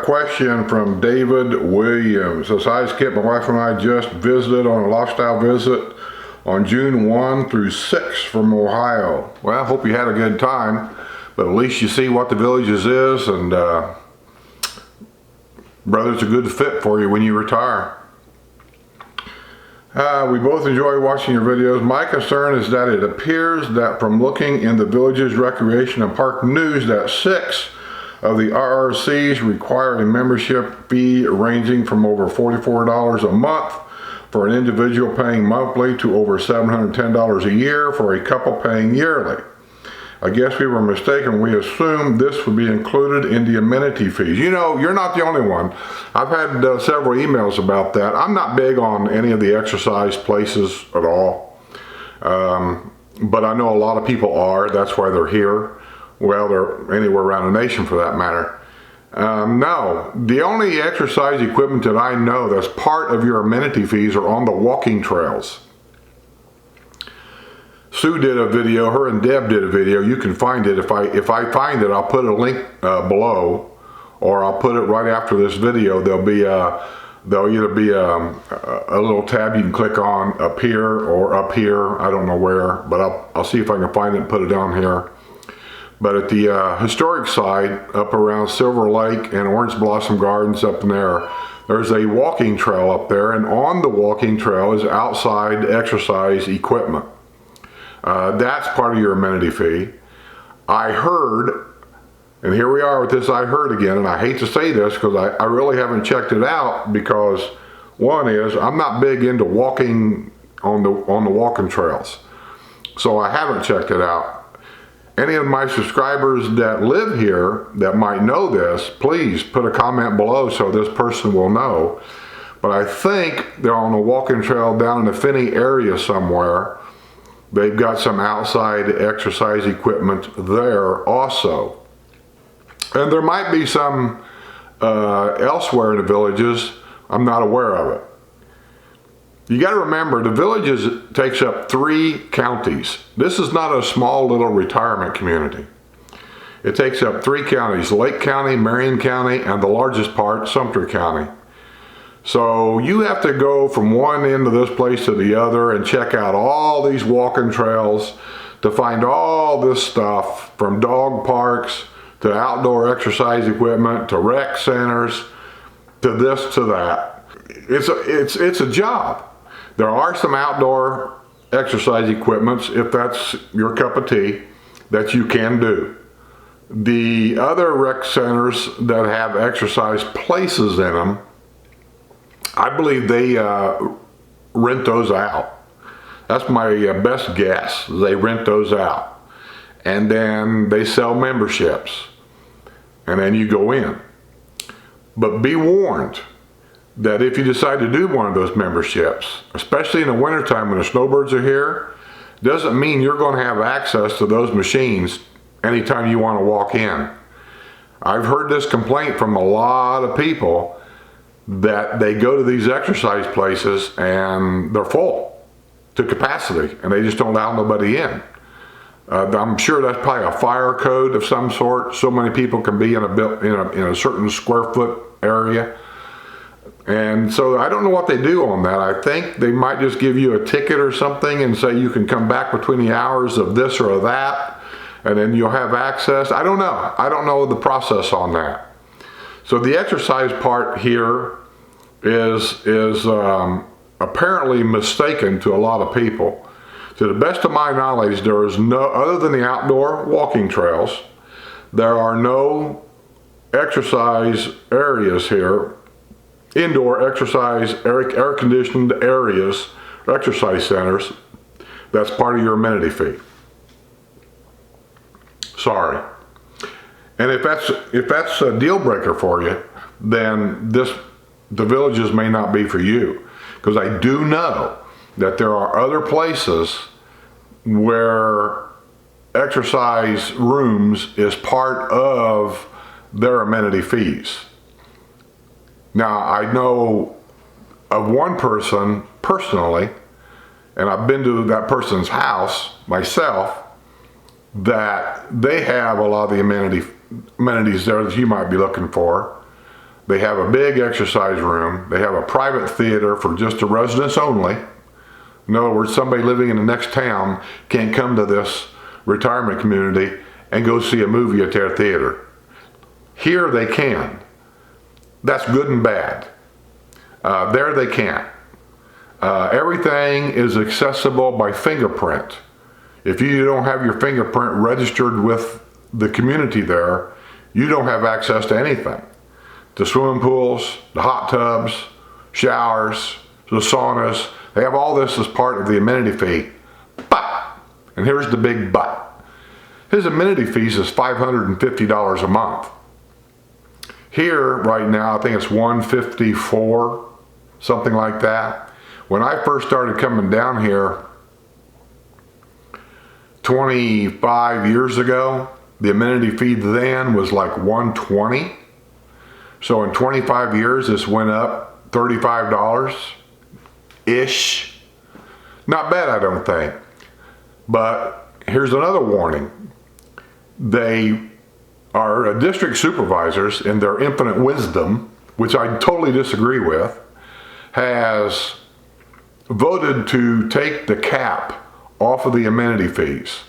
Question from David Williams. Says, hi Skip, my wife and I just visited on a lifestyle visit on June 1 through 6 from Ohio. Well, I hope you had a good time, but at least you see what the Villages is, and brother, it's a good fit for you when you retire. We both enjoy watching your videos. My concern is that it appears that from looking in the Villages Recreation and Park News that 6 of the RRCs require a membership fee ranging from over $44 a month for an individual paying monthly to over $710 a year for a couple paying yearly. I guess we were mistaken. We assumed this would be included in the amenity fees. You know, you're not the only one. I've had several emails about that. I'm not big on any of the exercise places at all. But I know a lot of people are. That's why they're here. Well, they're anywhere around the nation for that matter. No, the only exercise equipment that I know that's part of your amenity fees are on the walking trails. Sue did a video, her and Deb did a video. You can find it. If I find it, I'll put a link below, or I'll put it right after this video. There'll either be a little tab you can click on up here or up here. I don't know where, but I'll see if I can find it and put it down here. But at the historic site up around Silver Lake and Orange Blossom Gardens up in there's a walking trail up there, and on the walking trail is outside exercise equipment. That's part of your amenity fee. I heard, and here we are with this I heard again, and I hate to say this because I really haven't checked it out, because one is I'm not big into walking on the walking trails, so I haven't checked it out. Any of my subscribers that live here that might know this, please put a comment below so this person will know. But I think they're on a walking trail down in the Finney area somewhere. They've got some outside exercise equipment there also. And there might be some elsewhere in the Villages. I'm not aware of it. You got to remember, the Villages takes up 3 counties. This is not a small little retirement community. It takes up 3 counties: Lake County, Marion County, and the largest part, Sumter County. So you have to go from one end of this place to the other and check out all these walking trails to find all this stuff, from dog parks to outdoor exercise equipment to rec centers to this to that. It's a job. There are some outdoor exercise equipments, if that's your cup of tea, that you can do. The other rec centers that have exercise places in them, I believe they rent those out. That's my best guess. They rent those out. And then they sell memberships. And then you go in. But be warned that if you decide to do one of those memberships, especially in the wintertime when the snowbirds are here, doesn't mean you're going to have access to those machines anytime you want to walk in. I've heard this complaint from a lot of people that they go to these exercise places and they're full to capacity and they just don't allow nobody in. I'm sure that's probably a fire code of some sort. So many people can be in a certain square foot area. And so I don't know what they do on that. I think they might just give you a ticket or something and say you can come back between the hours of this or that, and then you'll have access. I don't know. I don't know the process on that. So the exercise part here is apparently mistaken to a lot of people. To the best of my knowledge, there is no, other than the outdoor walking trails, there are no exercise areas here, indoor exercise, air-conditioned areas, exercise centers. That's part of your amenity fee. Sorry. And if that's a deal breaker for you, then the Villages may not be for you, because I do know that there are other places where exercise rooms is part of their amenity fees. Now, I know of one person personally, and I've been to that person's house myself, that they have a lot of the amenities there that you might be looking for. They have a big exercise room. They have a private theater for just the residents only. In other words, somebody living in the next town can't come to this retirement community and go see a movie at their theater. Here they can. That's good and bad. There they can't. Everything is accessible by fingerprint. If you don't have your fingerprint registered with the community there, you don't have access to anything. The swimming pools, the hot tubs, showers, the saunas, they have all this as part of the amenity fee. But, and here's the big but, his amenity fees is $550 a month. Here, right now, I think it's $154, something like that. When I first started coming down here 25 years ago, the amenity fee then was like $120. So in 25 years, this went up $35-ish. Not bad, I don't think. But here's another warning. They are district supervisors, in their infinite wisdom, which I totally disagree with, has voted to take the cap off of the amenity fees.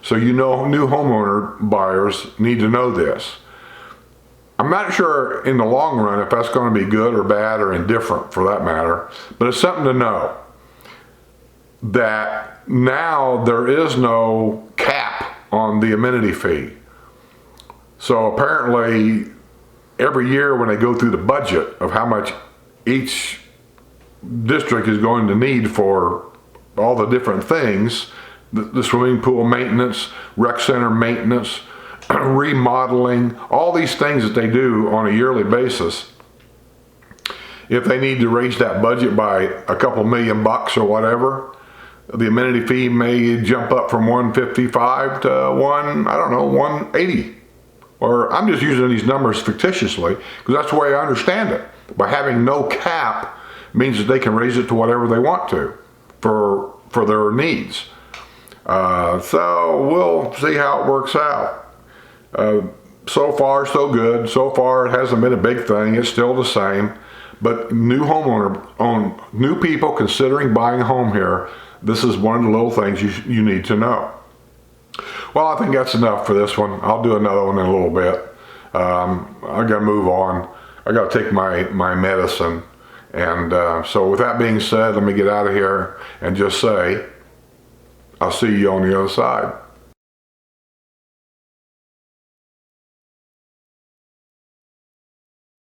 So you know, new homeowner buyers need to know this. I'm not sure in the long run if that's going to be good or bad or indifferent for that matter, but it's something to know that now there is no cap on the amenity fee. So apparently every year when they go through the budget of how much each district is going to need for all the different things, the swimming pool maintenance, rec center maintenance, remodeling, all these things that they do on a yearly basis, if they need to raise that budget by a couple $1 million or whatever, the amenity fee may jump up from 155 to I don't know, 180. Or I'm just using these numbers fictitiously because that's the way I understand it. By having no cap means that they can raise it to whatever they want to for their needs. So we'll see how it works out. So far, so good. So far, it hasn't been a big thing. It's still the same. But new people considering buying a home here, this is one of the little things you need to know. Well, I think that's enough for this one. I'll do another one in a little bit. I got to move on. I got to take my medicine. And so with that being said, let me get out of here and just say, I'll see you on the other side.